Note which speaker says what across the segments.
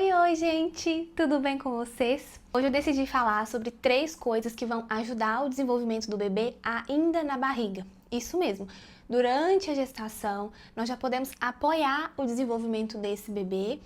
Speaker 1: Oi, gente! Tudo bem com vocês? Hoje eu decidi falar sobre 3 coisas que vão ajudar o desenvolvimento do bebê ainda na barriga. Isso mesmo, durante a gestação, nós já podemos apoiar o desenvolvimento desse bebê,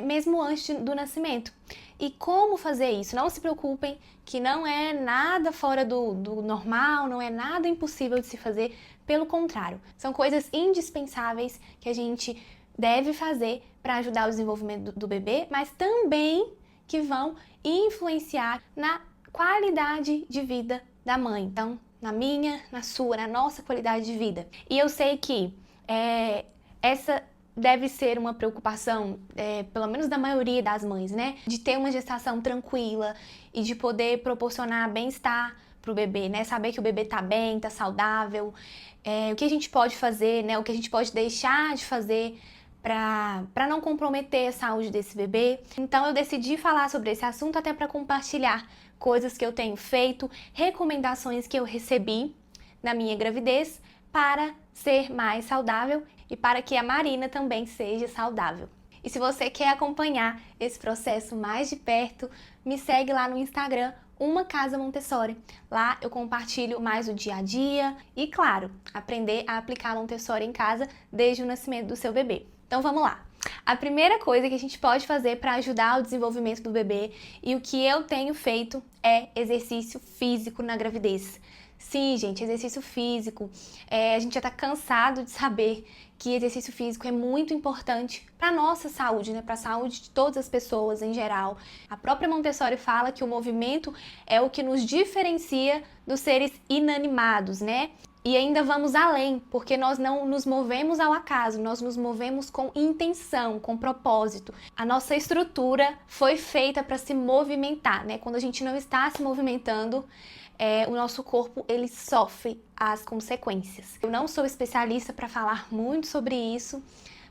Speaker 1: mesmo antes do nascimento. E como fazer isso? Não se preocupem que não é nada fora do normal, não é nada impossível de se fazer, pelo contrário, são coisas indispensáveis que a gente deve fazer para ajudar o desenvolvimento do bebê, mas também que vão influenciar na qualidade de vida da mãe. Então, na minha, na sua, na nossa qualidade de vida. E eu sei que essa deve ser uma preocupação, pelo menos da maioria das mães, né? De ter uma gestação tranquila e de poder proporcionar bem-estar pro bebê, né? Saber que o bebê tá bem, tá saudável, o que a gente pode fazer, né? O que a gente pode deixar de fazer para não comprometer a saúde desse bebê. Então eu decidi falar sobre esse assunto até para compartilhar coisas que eu tenho feito, recomendações que eu recebi na minha gravidez para ser mais saudável e para que a Marina também seja saudável. E se você quer acompanhar esse processo mais de perto, me segue lá no Instagram, Uma Casa Montessori. Lá eu compartilho mais o dia a dia e, claro, aprender a aplicar a Montessori em casa desde o nascimento do seu bebê. Então vamos lá! A primeira coisa que a gente pode fazer para ajudar o desenvolvimento do bebê e o que eu tenho feito é exercício físico na gravidez. Sim, gente, exercício físico. A gente já tá cansado de saber que exercício físico é muito importante para nossa saúde, né? Para a saúde de todas as pessoas em geral. A própria Montessori fala que o movimento é o que nos diferencia dos seres inanimados, né? E ainda vamos além, porque nós não nos movemos ao acaso, nós nos movemos com intenção, com propósito. A nossa estrutura foi feita para se movimentar, né? Quando a gente não está se movimentando, o nosso corpo ele sofre as consequências. Eu não sou especialista para falar muito sobre isso,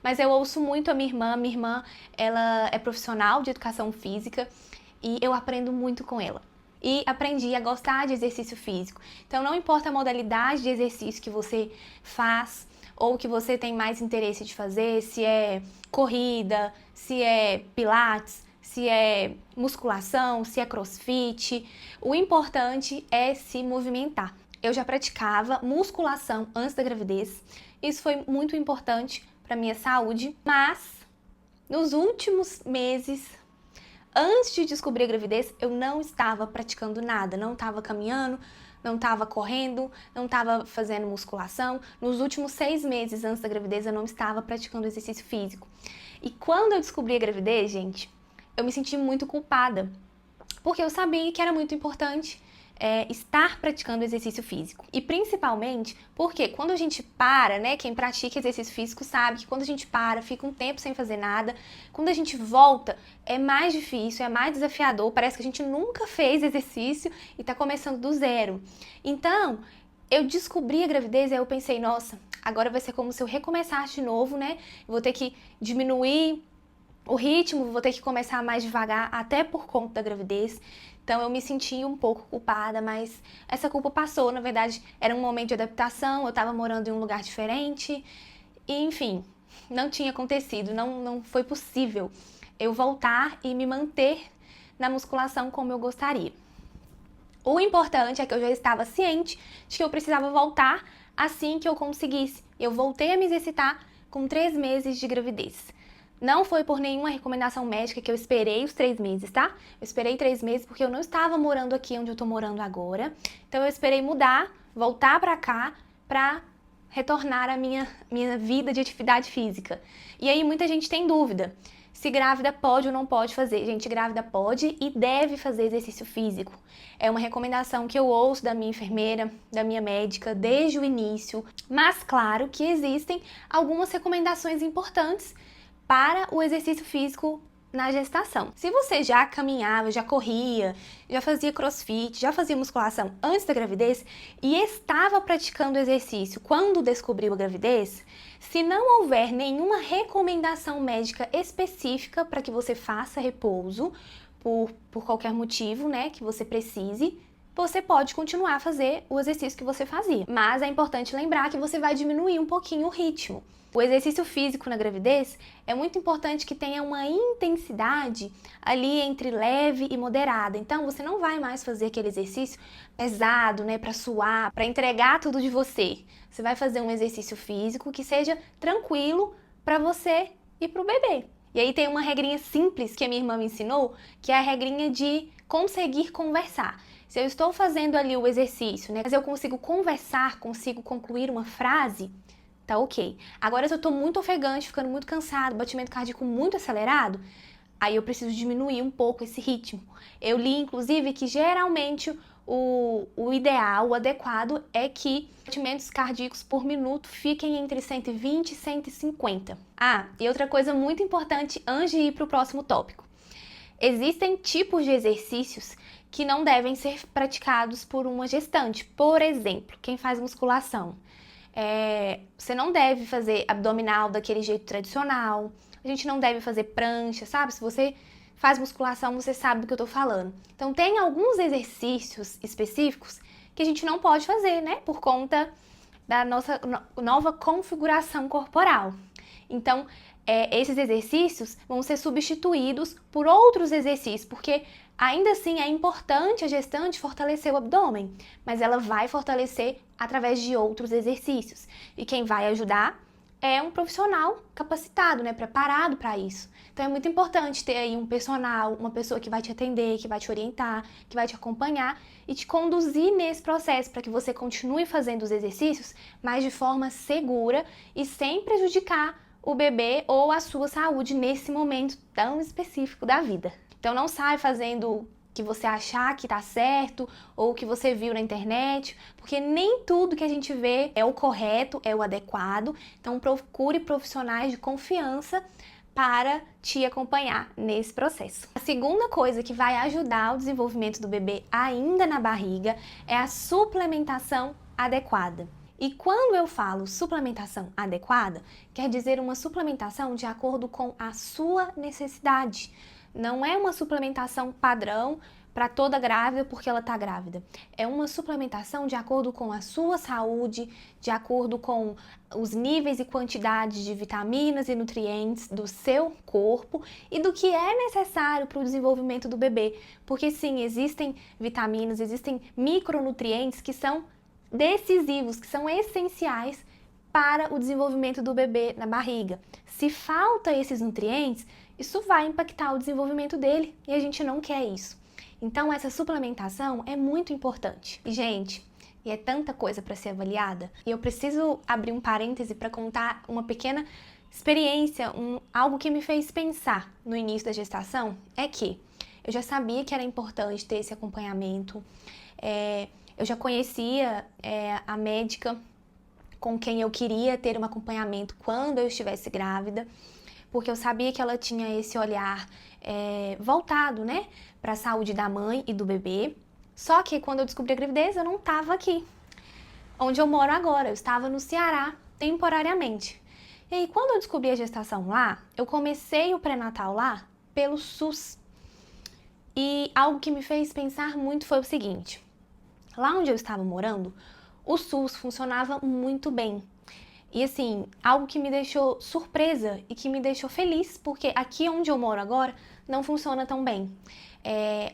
Speaker 1: mas eu ouço muito a minha irmã. Minha irmã, ela é profissional de educação física e eu aprendo muito com ela. E aprendi a gostar de exercício físico. Então não importa a modalidade de exercício que você faz ou que você tem mais interesse de fazer, se é corrida, se é pilates, se é musculação, se é crossfit, o importante é se movimentar. Eu já praticava musculação antes da gravidez, isso foi muito importante para minha saúde, mas nos últimos meses, antes de descobrir a gravidez, eu não estava praticando nada, não estava caminhando, não estava correndo, não estava fazendo musculação. Nos últimos 6 meses antes da gravidez, eu não estava praticando exercício físico. E quando eu descobri a gravidez, gente, eu me senti muito culpada, porque eu sabia que era muito importante estar praticando exercício físico. E principalmente porque quando a gente para, né, quem pratica exercício físico sabe que quando a gente para, fica um tempo sem fazer nada, quando a gente volta é mais difícil, é mais desafiador, parece que a gente nunca fez exercício e tá começando do zero. Então, eu descobri a gravidez e aí eu pensei, nossa, agora vai ser como se eu recomeçasse de novo, né? Eu vou ter que diminuir o ritmo, vou ter que começar mais devagar, até por conta da gravidez. Então eu me senti um pouco culpada, mas essa culpa passou. Na verdade, era um momento de adaptação, eu estava morando em um lugar diferente. E, enfim, não tinha acontecido, não foi possível eu voltar e me manter na musculação como eu gostaria. O importante é que eu já estava ciente de que eu precisava voltar assim que eu conseguisse. Eu voltei a me exercitar com 3 meses de gravidez. Não foi por nenhuma recomendação médica que eu esperei os 3 meses, tá? Eu esperei 3 meses porque eu não estava morando aqui onde eu tô morando agora. Então eu esperei mudar, voltar pra cá, pra retornar à minha vida de atividade física. E aí muita gente tem dúvida se grávida pode ou não pode fazer. Gente, grávida pode e deve fazer exercício físico. É uma recomendação que eu ouço da minha enfermeira, da minha médica, desde o início. Mas claro que existem algumas recomendações importantes para o exercício físico na gestação. Se você já caminhava, já corria, já fazia crossfit, já fazia musculação antes da gravidez e estava praticando exercício quando descobriu a gravidez, se não houver nenhuma recomendação médica específica para que você faça repouso por qualquer motivo, né, que você precise, você pode continuar a fazer o exercício que você fazia. Mas é importante lembrar que você vai diminuir um pouquinho o ritmo. O exercício físico na gravidez é muito importante que tenha uma intensidade ali entre leve e moderada. Então, você não vai mais fazer aquele exercício pesado, né, para suar, para entregar tudo de você. Você vai fazer um exercício físico que seja tranquilo para você e para o bebê. E aí tem uma regrinha simples que a minha irmã me ensinou, que é a regrinha de conseguir conversar. Se eu estou fazendo ali o exercício, né, mas eu consigo conversar, consigo concluir uma frase, tá ok. Agora, se eu tô muito ofegante, ficando muito cansado, batimento cardíaco muito acelerado, aí eu preciso diminuir um pouco esse ritmo. Eu li, inclusive, que geralmente o ideal, o adequado, é que batimentos cardíacos por minuto fiquem entre 120 e 150. Ah, e outra coisa muito importante antes de ir para o próximo tópico. Existem tipos de exercícios que não devem ser praticados por uma gestante. Por exemplo, quem faz musculação. Você não deve fazer abdominal daquele jeito tradicional, a gente não deve fazer prancha, sabe? Se você faz musculação, você sabe do que eu tô falando. Então, tem alguns exercícios específicos que a gente não pode fazer, né? Por conta da nossa nova configuração corporal. Então, esses exercícios vão ser substituídos por outros exercícios, porque ainda assim é importante a gestante fortalecer o abdômen, mas ela vai fortalecer através de outros exercícios. E quem vai ajudar é um profissional capacitado, né, preparado para isso. Então é muito importante ter aí um personal, uma pessoa que vai te atender, que vai te orientar, que vai te acompanhar e te conduzir nesse processo para que você continue fazendo os exercícios, mas de forma segura e sem prejudicar o bebê ou a sua saúde nesse momento tão específico da vida. Então não sai fazendo o que você achar que tá certo ou o que você viu na internet, porque nem tudo que a gente vê é o correto, é o adequado. Então procure profissionais de confiança para te acompanhar nesse processo. A segunda coisa que vai ajudar o desenvolvimento do bebê ainda na barriga é a suplementação adequada. E quando eu falo suplementação adequada, quer dizer uma suplementação de acordo com a sua necessidade. Não é uma suplementação padrão para toda grávida porque ela está grávida. É uma suplementação de acordo com a sua saúde, de acordo com os níveis e quantidades de vitaminas e nutrientes do seu corpo e do que é necessário para o desenvolvimento do bebê. Porque sim, existem vitaminas, existem micronutrientes que são decisivos, que são essenciais para o desenvolvimento do bebê na barriga. Se falta esses nutrientes, isso vai impactar o desenvolvimento dele e a gente não quer isso. Então, essa suplementação é muito importante. E, gente, é tanta coisa para ser avaliada. E eu preciso abrir um parêntese para contar uma pequena experiência, algo que me fez pensar no início da gestação, é que eu já sabia que era importante ter esse acompanhamento. Eu já conhecia a médica com quem eu queria ter um acompanhamento quando eu estivesse grávida, porque eu sabia que ela tinha esse olhar voltado, né, para a saúde da mãe e do bebê. Só que quando eu descobri a gravidez, eu não estava aqui, onde eu moro agora, eu estava no Ceará, temporariamente. E aí, quando eu descobri a gestação lá, eu comecei o pré-natal lá pelo SUS. E algo que me fez pensar muito foi o seguinte: lá onde eu estava morando, o SUS funcionava muito bem. E assim, algo que me deixou surpresa e que me deixou feliz, porque aqui onde eu moro agora não funciona tão bem.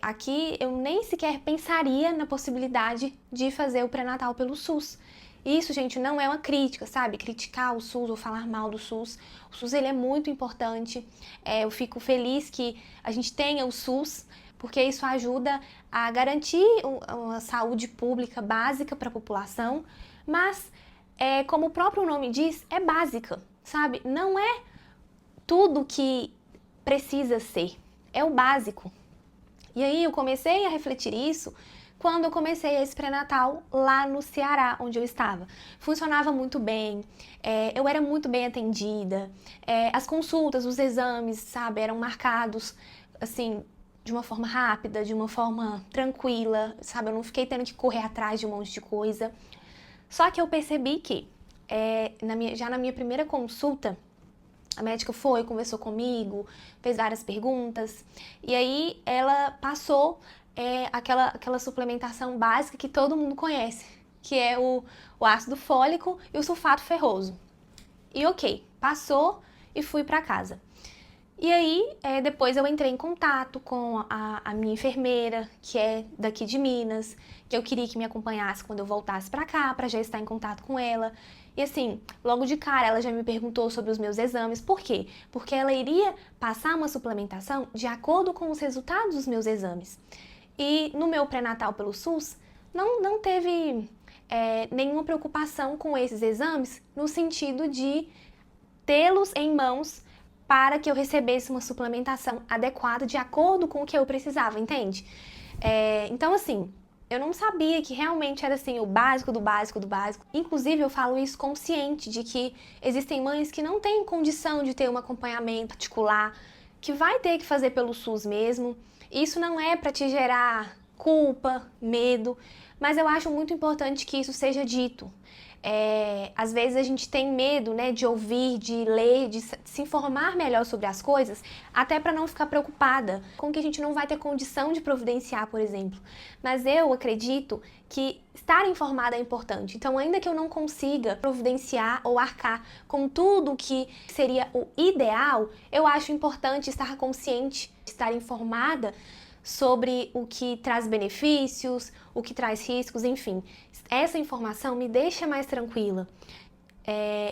Speaker 1: Aqui eu nem sequer pensaria na possibilidade de fazer o pré-natal pelo SUS. Isso, gente, não é uma crítica, sabe? Criticar o SUS ou falar mal do SUS. O SUS, ele é muito importante. Eu fico feliz que a gente tenha o SUS, porque isso ajuda a garantir uma saúde pública básica para a população, mas, como o próprio nome diz, é básica, sabe? Não é tudo que precisa ser, é o básico. E aí eu comecei a refletir isso quando eu comecei esse pré-natal lá no Ceará, onde eu estava. Funcionava muito bem, eu era muito bem atendida, as consultas, os exames, sabe, eram marcados, assim, de uma forma rápida, de uma forma tranquila, sabe, eu não fiquei tendo que correr atrás de um monte de coisa. Só que eu percebi que, já na minha primeira consulta, a médica conversou comigo, fez várias perguntas, e aí ela passou é aquela suplementação básica que todo mundo conhece, que é o ácido fólico e o sulfato ferroso. E ok, passou e fui para casa. E aí, depois eu entrei em contato com a minha enfermeira, que é daqui de Minas, que eu queria que me acompanhasse quando eu voltasse para cá, para já estar em contato com ela. E assim, logo de cara ela já me perguntou sobre os meus exames. Por quê? Porque ela iria passar uma suplementação de acordo com os resultados dos meus exames. E no meu pré-natal pelo SUS, não teve nenhuma preocupação com esses exames, no sentido de tê-los em mãos para que eu recebesse uma suplementação adequada de acordo com o que eu precisava, entende? Então, assim, eu não sabia que realmente era assim, o básico do básico do básico. Inclusive, eu falo isso consciente de que existem mães que não têm condição de ter um acompanhamento particular, que vai ter que fazer pelo SUS mesmo. Isso não é para te gerar culpa, medo, mas eu acho muito importante que isso seja dito. Às vezes a gente tem medo, né, de ouvir, de ler, de se informar melhor sobre as coisas, até para não ficar preocupada com o que a gente não vai ter condição de providenciar, por exemplo. Mas eu acredito que estar informada é importante. Então, ainda que eu não consiga providenciar ou arcar com tudo que seria o ideal, eu acho importante estar consciente, estar informada sobre o que traz benefícios, o que traz riscos, enfim. Essa informação me deixa mais tranquila,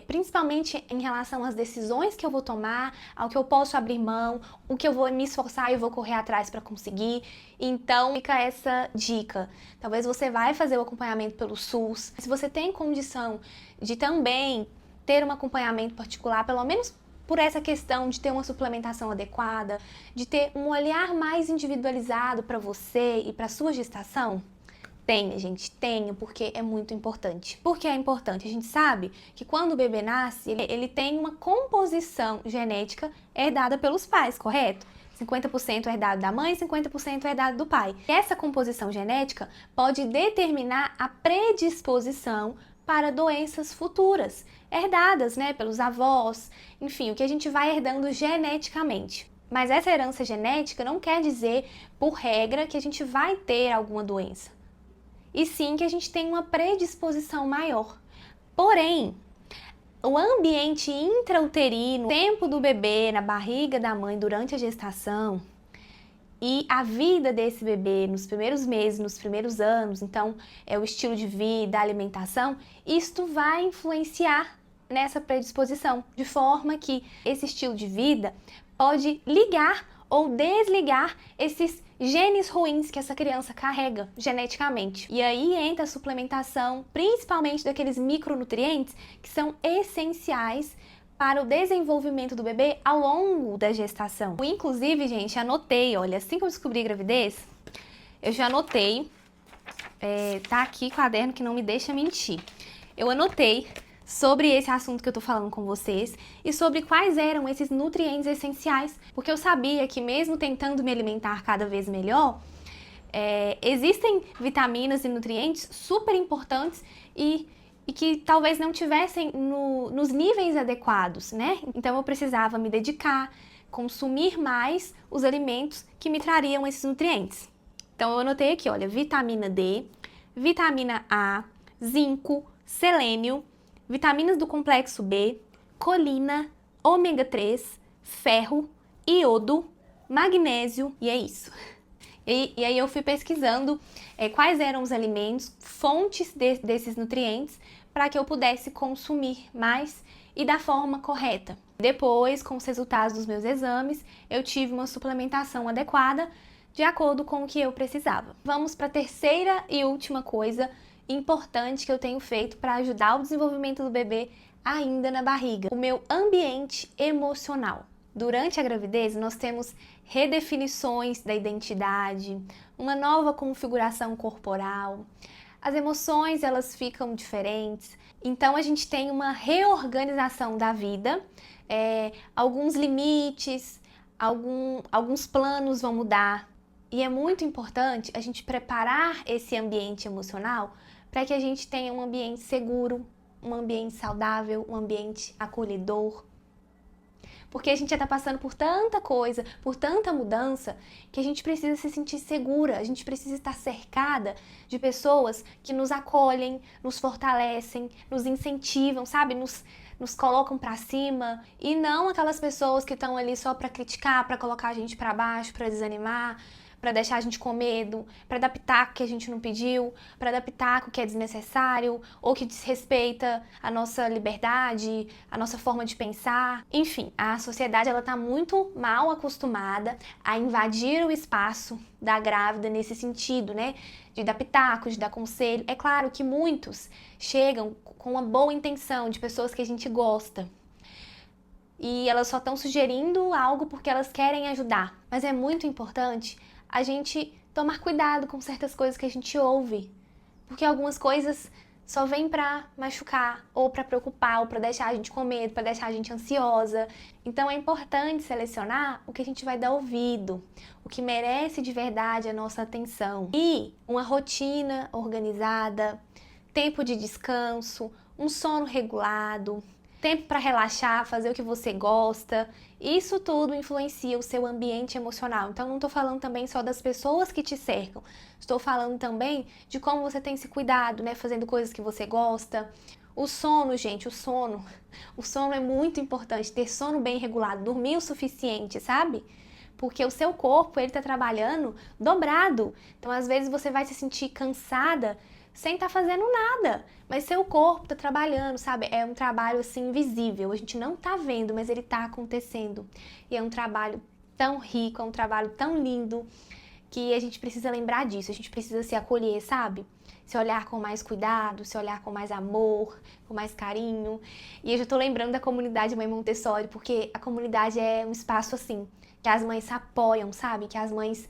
Speaker 1: principalmente em relação às decisões que eu vou tomar, ao que eu posso abrir mão, o que eu vou me esforçar e vou correr atrás para conseguir. Então, fica essa dica. Talvez você vai fazer o acompanhamento pelo SUS. Se você tem condição de também ter um acompanhamento particular, pelo menos por essa questão de ter uma suplementação adequada, de ter um olhar mais individualizado para você e para sua gestação? Tenha, gente, tenha, porque é muito importante. Por que é importante? A gente sabe que quando o bebê nasce, ele tem uma composição genética herdada pelos pais, correto? 50% herdado da mãe, 50% herdado do pai. E essa composição genética pode determinar a predisposição para doenças futuras, herdadas, né, pelos avós, enfim, o que a gente vai herdando geneticamente. Mas essa herança genética não quer dizer, por regra, que a gente vai ter alguma doença, e sim que a gente tem uma predisposição maior. Porém, o ambiente intrauterino, o tempo do bebê na barriga da mãe durante a gestação e a vida desse bebê nos primeiros meses, nos primeiros anos, então o estilo de vida, a alimentação, isto vai influenciar nessa predisposição, de forma que esse estilo de vida pode ligar ou desligar esses genes ruins que essa criança carrega geneticamente. E aí entra a suplementação, principalmente daqueles micronutrientes que são essenciais para o desenvolvimento do bebê ao longo da gestação. Inclusive, gente, anotei, olha, assim que eu descobri a gravidez, eu já anotei, tá aqui caderno que não me deixa mentir. Eu anotei sobre esse assunto que eu tô falando com vocês e sobre quais eram esses nutrientes essenciais, porque eu sabia que mesmo tentando me alimentar cada vez melhor, existem vitaminas e nutrientes super importantes e que talvez não tivessem nos níveis adequados, né? Então eu precisava me dedicar, consumir mais os alimentos que me trariam esses nutrientes. Então eu anotei aqui, olha, vitamina D, vitamina A, zinco, selênio, vitaminas do complexo B, colina, ômega 3, ferro, iodo, magnésio, e é isso. E aí eu fui pesquisando quais eram os alimentos, fontes desses nutrientes, para que eu pudesse consumir mais e da forma correta. Depois, com os resultados dos meus exames, eu tive uma suplementação adequada de acordo com o que eu precisava. Vamos para a terceira e última coisa importante que eu tenho feito para ajudar o desenvolvimento do bebê ainda na barriga: o meu ambiente emocional. Durante a gravidez, nós temos redefinições da identidade, uma nova configuração corporal. As emoções, elas ficam diferentes. Então, a gente tem uma reorganização da vida, alguns limites, alguns planos vão mudar. E é muito importante a gente preparar esse ambiente emocional para que a gente tenha um ambiente seguro, um ambiente saudável, um ambiente acolhedor. Porque a gente já tá passando por tanta coisa, por tanta mudança, que a gente precisa se sentir segura, a gente precisa estar cercada de pessoas que nos acolhem, nos fortalecem, nos incentivam, sabe? Nos colocam pra cima, e não aquelas pessoas que estão ali só pra criticar, pra colocar a gente pra baixo, pra desanimar, pra deixar a gente com medo, pra dar pitaco que a gente não pediu, pra dar pitaco que é desnecessário ou que desrespeita a nossa liberdade, a nossa forma de pensar. Enfim, a sociedade ela tá muito mal acostumada a invadir o espaço da grávida nesse sentido, né? De dar pitaco, de dar conselho. É claro que muitos chegam com uma boa intenção, de pessoas que a gente gosta. E elas só estão sugerindo algo porque elas querem ajudar. Mas é muito importante a gente tomar cuidado com certas coisas que a gente ouve. Porque algumas coisas só vêm pra machucar, ou pra preocupar, ou pra deixar a gente com medo, pra deixar a gente ansiosa. Então é importante selecionar o que a gente vai dar ouvido, o que merece de verdade a nossa atenção. E uma rotina organizada, tempo de descanso, um sono regulado, tempo para relaxar, fazer o que você gosta, isso tudo influencia o seu ambiente emocional. Então não estou falando também só das pessoas que te cercam, estou falando também de como você tem se cuidado, né? Fazendo coisas que você gosta. O sono, gente, o sono é muito importante, ter sono bem regulado, dormir o suficiente, sabe? Porque o seu corpo, ele tá trabalhando dobrado. Então, às vezes, você vai se sentir cansada sem estar fazendo nada, mas seu corpo tá trabalhando, sabe? É um trabalho assim invisível, a gente não tá vendo, mas ele tá acontecendo. E é um trabalho tão rico, é um trabalho tão lindo, que a gente precisa lembrar disso, a gente precisa se acolher, sabe? Se olhar com mais cuidado, se olhar com mais amor, com mais carinho. E eu já tô lembrando da comunidade Mãe Montessori, porque a comunidade é um espaço assim, que as mães se apoiam, sabe? Que as mães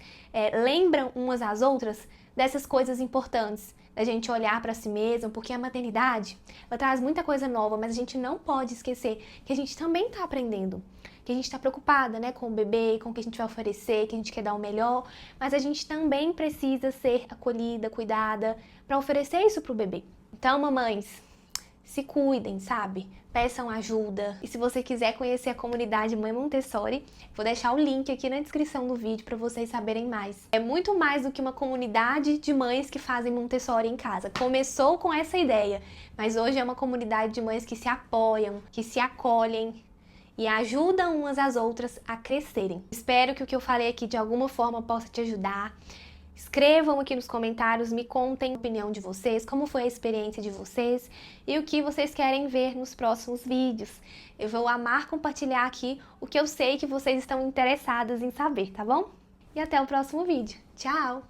Speaker 1: lembram umas às outras dessas coisas importantes, da gente olhar para si mesma, porque a maternidade, ela traz muita coisa nova, mas a gente não pode esquecer que a gente também tá aprendendo, que a gente tá preocupada, né, com o bebê, com o que a gente vai oferecer, que a gente quer dar o melhor, mas a gente também precisa ser acolhida, cuidada, para oferecer isso pro bebê. Então, mamães, se cuidem, sabe? Peçam ajuda. E se você quiser conhecer a comunidade Mãe Montessori, vou deixar o link aqui na descrição do vídeo para vocês saberem mais. É muito mais do que uma comunidade de mães que fazem Montessori em casa. Começou com essa ideia, mas hoje é uma comunidade de mães que se apoiam, que se acolhem e ajudam umas às outras a crescerem. Espero que o que eu falei aqui de alguma forma possa te ajudar. Escrevam aqui nos comentários, me contem a opinião de vocês, como foi a experiência de vocês e o que vocês querem ver nos próximos vídeos. Eu vou amar compartilhar aqui o que eu sei que vocês estão interessadas em saber, tá bom? E até o próximo vídeo. Tchau!